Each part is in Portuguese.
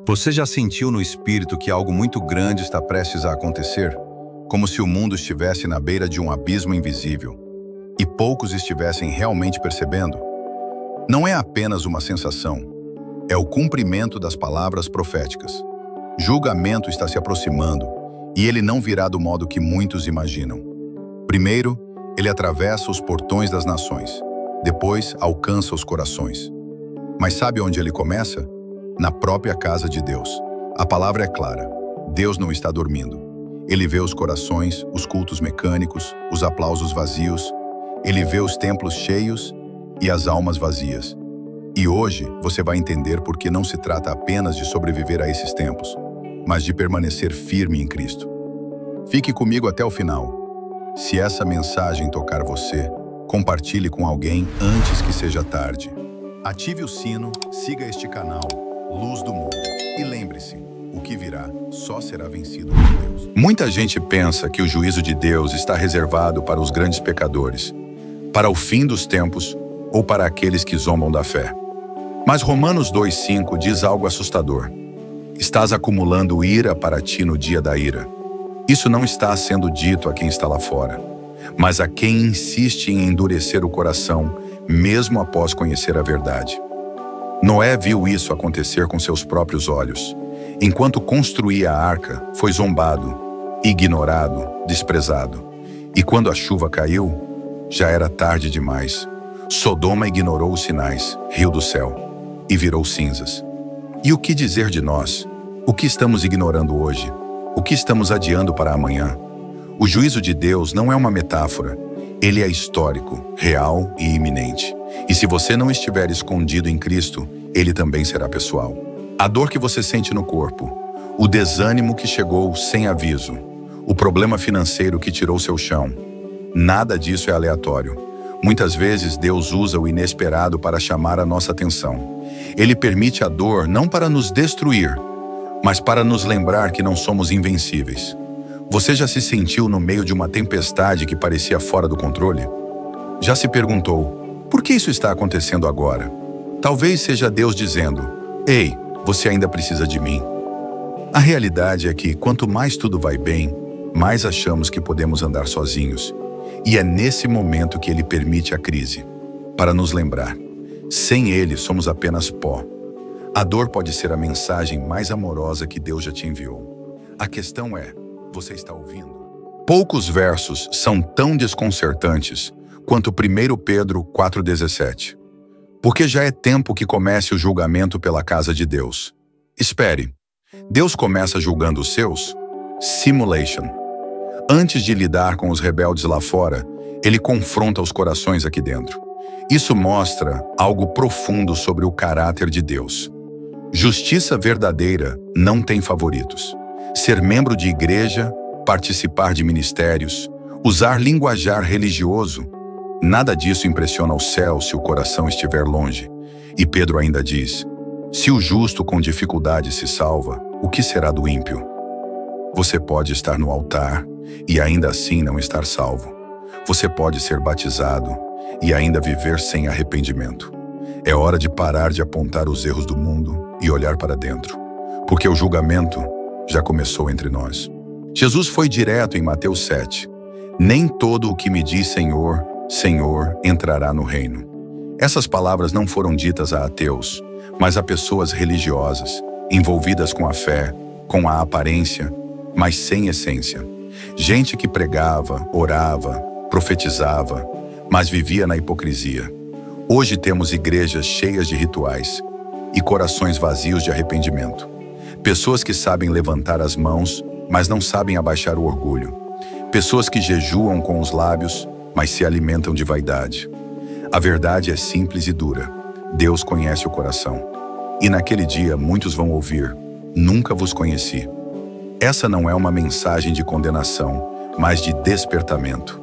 Você já sentiu no espírito que algo muito grande está prestes a acontecer? Como se o mundo estivesse na beira de um abismo invisível e poucos estivessem realmente percebendo? Não é apenas uma sensação, é o cumprimento das palavras proféticas. Julgamento está se aproximando e ele não virá do modo que muitos imaginam. Primeiro, ele atravessa os portões das nações, depois alcança os corações. Mas sabe onde ele começa? Na própria casa de Deus. A palavra é clara. Deus não está dormindo. Ele vê os corações, os cultos mecânicos, os aplausos vazios. Ele vê os templos cheios e as almas vazias. E hoje você vai entender por que não se trata apenas de sobreviver a esses tempos, mas de permanecer firme em Cristo. Fique comigo até o final. Se essa mensagem tocar você, compartilhe com alguém antes que seja tarde. Ative o sino, siga este canal, Luz do Mundo. E lembre-se, o que virá só será vencido por Deus. Muita gente pensa que o juízo de Deus está reservado para os grandes pecadores, para o fim dos tempos ou para aqueles que zombam da fé. Mas Romanos 2:5 diz algo assustador. Estás acumulando ira para ti no dia da ira. Isso não está sendo dito a quem está lá fora, mas a quem insiste em endurecer o coração, mesmo após conhecer a verdade. Noé viu isso acontecer com seus próprios olhos. Enquanto construía a arca, foi zombado, ignorado, desprezado. E quando a chuva caiu, já era tarde demais. Sodoma ignorou os sinais, riu do céu, e virou cinzas. E o que dizer de nós? O que estamos ignorando hoje? O que estamos adiando para amanhã? O juízo de Deus não é uma metáfora. Ele é histórico, real e iminente. E se você não estiver escondido em Cristo, ele também será pessoal. A dor que você sente no corpo, o desânimo que chegou sem aviso, o problema financeiro que tirou seu chão, nada disso é aleatório. Muitas vezes Deus usa o inesperado para chamar a nossa atenção. Ele permite a dor não para nos destruir, mas para nos lembrar que não somos invencíveis. Você já se sentiu no meio de uma tempestade que parecia fora do controle? Já se perguntou, por que isso está acontecendo agora? Talvez seja Deus dizendo, ei, você ainda precisa de mim. A realidade é que quanto mais tudo vai bem, mais achamos que podemos andar sozinhos. E é nesse momento que ele permite a crise, para nos lembrar. Sem ele, somos apenas pó. A dor pode ser a mensagem mais amorosa que Deus já te enviou. A questão é, você está ouvindo? Poucos versos são tão desconcertantes quanto 1 Pedro 4,17. Porque já é tempo que comece o julgamento pela casa de Deus. Espere, Deus começa julgando os seus? Simulation. Antes de lidar com os rebeldes lá fora, ele confronta os corações aqui dentro. Isso mostra algo profundo sobre o caráter de Deus. Justiça verdadeira não tem favoritos. Ser membro de igreja, participar de ministérios, usar linguajar religioso, nada disso impressiona o céu se o coração estiver longe. E Pedro ainda diz, se o justo com dificuldade se salva, o que será do ímpio? Você pode estar no altar e ainda assim não estar salvo. Você pode ser batizado e ainda viver sem arrependimento. É hora de parar de apontar os erros do mundo e olhar para dentro, porque o julgamento já começou entre nós. Jesus foi direto em Mateus 7. Nem todo o que me diz Senhor, Senhor, entrará no reino. Essas palavras não foram ditas a ateus, mas a pessoas religiosas, envolvidas com a fé, com a aparência, mas sem essência. Gente que pregava, orava, profetizava, mas vivia na hipocrisia. Hoje temos igrejas cheias de rituais e corações vazios de arrependimento. Pessoas que sabem levantar as mãos, mas não sabem abaixar o orgulho. Pessoas que jejuam com os lábios, mas se alimentam de vaidade. A verdade é simples e dura. Deus conhece o coração. E naquele dia muitos vão ouvir, nunca vos conheci. Essa não é uma mensagem de condenação, mas de despertamento.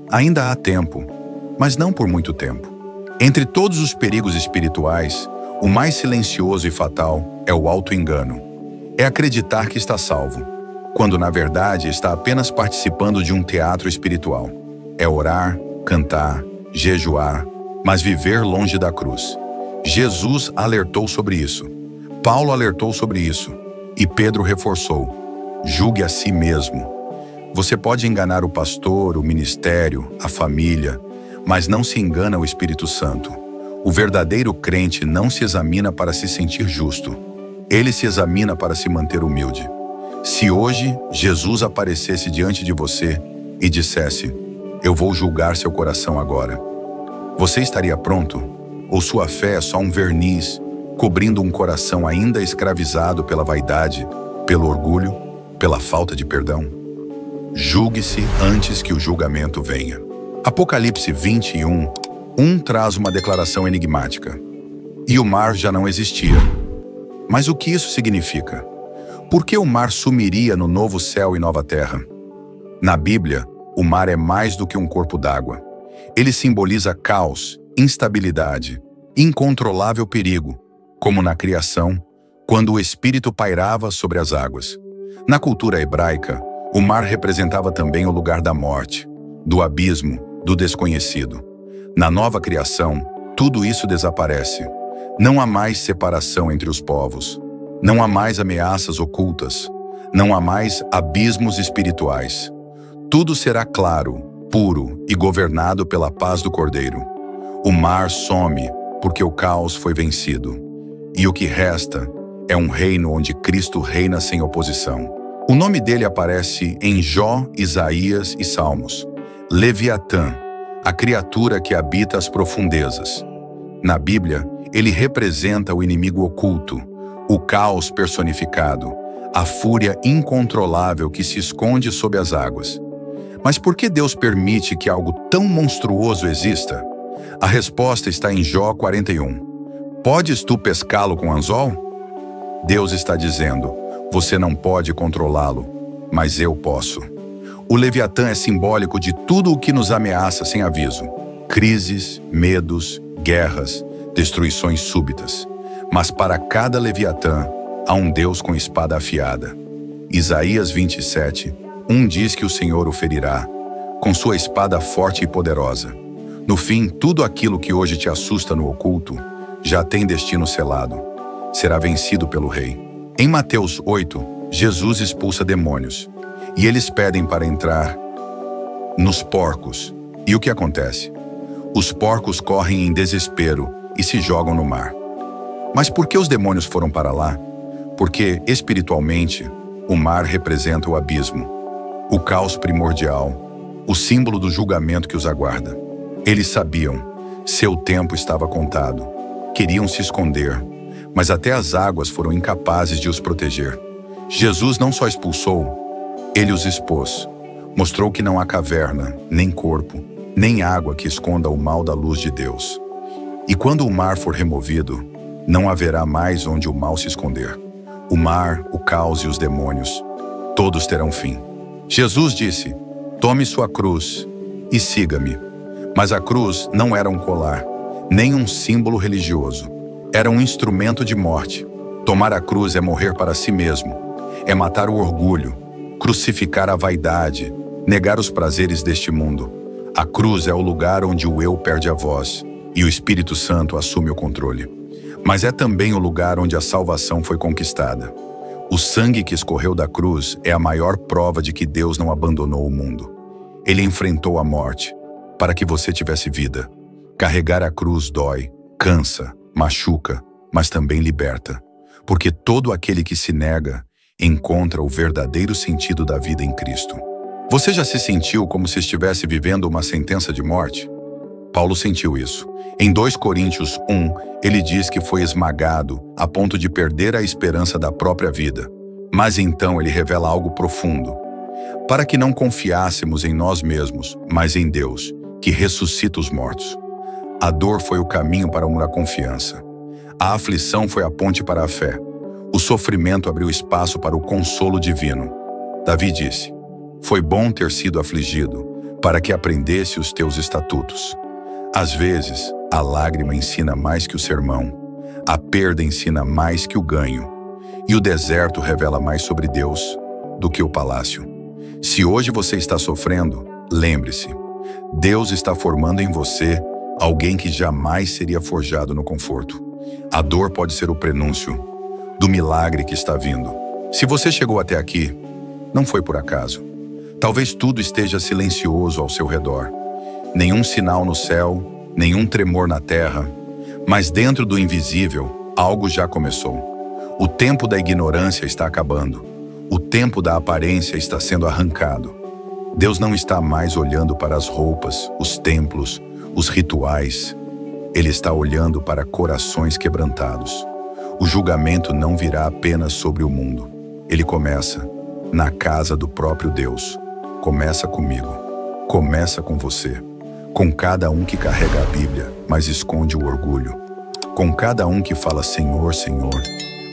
Ainda há tempo, mas não por muito tempo. Entre todos os perigos espirituais, o mais silencioso e fatal é o auto-engano. É acreditar que está salvo, quando na verdade está apenas participando de um teatro espiritual. É orar, cantar, jejuar, mas viver longe da cruz. Jesus alertou sobre isso. Paulo alertou sobre isso, e Pedro reforçou: julgue a si mesmo. Você pode enganar o pastor, o ministério, a família, mas não se engana o Espírito Santo. O verdadeiro crente não se examina para se sentir justo. Ele se examina para se manter humilde. Se hoje Jesus aparecesse diante de você e dissesse: eu vou julgar seu coração agora, você estaria pronto? Ou sua fé é só um verniz, cobrindo um coração ainda escravizado pela vaidade, pelo orgulho, pela falta de perdão? Julgue-se antes que o julgamento venha. Apocalipse 21:1 traz uma declaração enigmática. E o mar já não existia. Mas o que isso significa? Por que o mar sumiria no novo céu e nova terra? Na Bíblia, o mar é mais do que um corpo d'água. Ele simboliza caos, instabilidade, incontrolável perigo, como na criação, quando o Espírito pairava sobre as águas. Na cultura hebraica, o mar representava também o lugar da morte, do abismo, do desconhecido. Na nova criação, tudo isso desaparece. Não há mais separação entre os povos. Não há mais ameaças ocultas. Não há mais abismos espirituais. Tudo será claro, puro e governado pela paz do Cordeiro. O mar some porque o caos foi vencido. E o que resta é um reino onde Cristo reina sem oposição. O nome dele aparece em Jó, Isaías e Salmos. Leviatã, a criatura que habita as profundezas. Na Bíblia, ele representa o inimigo oculto, o caos personificado, a fúria incontrolável que se esconde sob as águas. Mas por que Deus permite que algo tão monstruoso exista? A resposta está em Jó 41. Podes tu pescá-lo com anzol? Deus está dizendo: você não pode controlá-lo, mas eu posso. O Leviatã é simbólico de tudo o que nos ameaça sem aviso. Crises, medos, guerras, destruições súbitas. Mas para cada Leviatã, há um Deus com espada afiada. Isaías 27:1 diz que o Senhor o ferirá, com sua espada forte e poderosa. No fim, tudo aquilo que hoje te assusta no oculto, já tem destino selado. Será vencido pelo Rei. Em Mateus 8, Jesus expulsa demônios, e eles pedem para entrar nos porcos. E o que acontece? Os porcos correm em desespero e se jogam no mar. Mas por que os demônios foram para lá? Porque, espiritualmente, o mar representa o abismo, o caos primordial, o símbolo do julgamento que os aguarda. Eles sabiam, seu tempo estava contado. Queriam se esconder, mas até as águas foram incapazes de os proteger. Jesus não só expulsou, ele os expôs. Mostrou que não há caverna, nem corpo, nem água que esconda o mal da luz de Deus. E quando o mar for removido, não haverá mais onde o mal se esconder. O mar, o caos e os demônios, todos terão fim. Jesus disse: tome sua cruz e siga-me. Mas a cruz não era um colar, nem um símbolo religioso. Era um instrumento de morte. Tomar a cruz é morrer para si mesmo. É matar o orgulho, crucificar a vaidade, negar os prazeres deste mundo. A cruz é o lugar onde o eu perde a voz e o Espírito Santo assume o controle. Mas é também o lugar onde a salvação foi conquistada. O sangue que escorreu da cruz é a maior prova de que Deus não abandonou o mundo. Ele enfrentou a morte para que você tivesse vida. Carregar a cruz dói, cansa, machuca, mas também liberta. Porque todo aquele que se nega encontra o verdadeiro sentido da vida em Cristo. Você já se sentiu como se estivesse vivendo uma sentença de morte? Paulo sentiu isso. Em 2 Coríntios 1, ele diz que foi esmagado a ponto de perder a esperança da própria vida. Mas então ele revela algo profundo. Para que não confiássemos em nós mesmos, mas em Deus, que ressuscita os mortos. A dor foi o caminho para uma confiança. A aflição foi a ponte para a fé. O sofrimento abriu espaço para o consolo divino. Davi disse: foi bom ter sido afligido, para que aprendesse os teus estatutos. Às vezes, a lágrima ensina mais que o sermão, a perda ensina mais que o ganho, e o deserto revela mais sobre Deus do que o palácio. Se hoje você está sofrendo, lembre-se, Deus está formando em você alguém que jamais seria forjado no conforto. A dor pode ser o prenúncio. do milagre que está vindo. Se você chegou até aqui, não foi por acaso. Talvez tudo esteja silencioso ao seu redor. Nenhum sinal no céu, nenhum tremor na terra. Mas dentro do invisível, algo já começou. O tempo da ignorância está acabando. O tempo da aparência está sendo arrancado. Deus não está mais olhando para as roupas, os templos, os rituais. Ele está olhando para corações quebrantados. O julgamento não virá apenas sobre o mundo. Ele começa na casa do próprio Deus. Começa comigo. Começa com você. Com cada um que carrega a Bíblia, mas esconde o orgulho. Com cada um que fala Senhor, Senhor,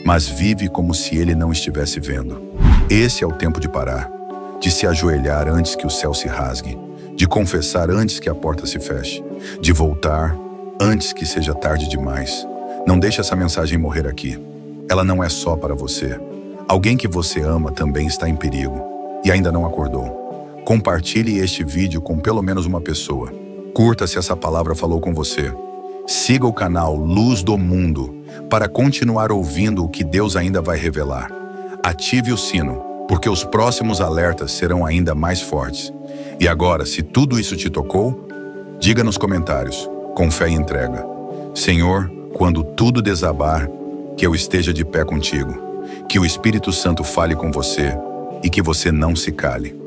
mas vive como se ele não estivesse vendo. Esse é o tempo de parar, de se ajoelhar antes que o céu se rasgue, de confessar antes que a porta se feche, de voltar antes que seja tarde demais. Não deixe essa mensagem morrer aqui. Ela não é só para você. Alguém que você ama também está em perigo e ainda não acordou. Compartilhe este vídeo com pelo menos uma pessoa. Curta se essa palavra falou com você. Siga o canal Luz do Mundo para continuar ouvindo o que Deus ainda vai revelar. Ative o sino, porque os próximos alertas serão ainda mais fortes. E agora, se tudo isso te tocou, diga nos comentários, com fé e entrega. Senhor, quando tudo desabar, que eu esteja de pé contigo, que o Espírito Santo fale com você e que você não se cale.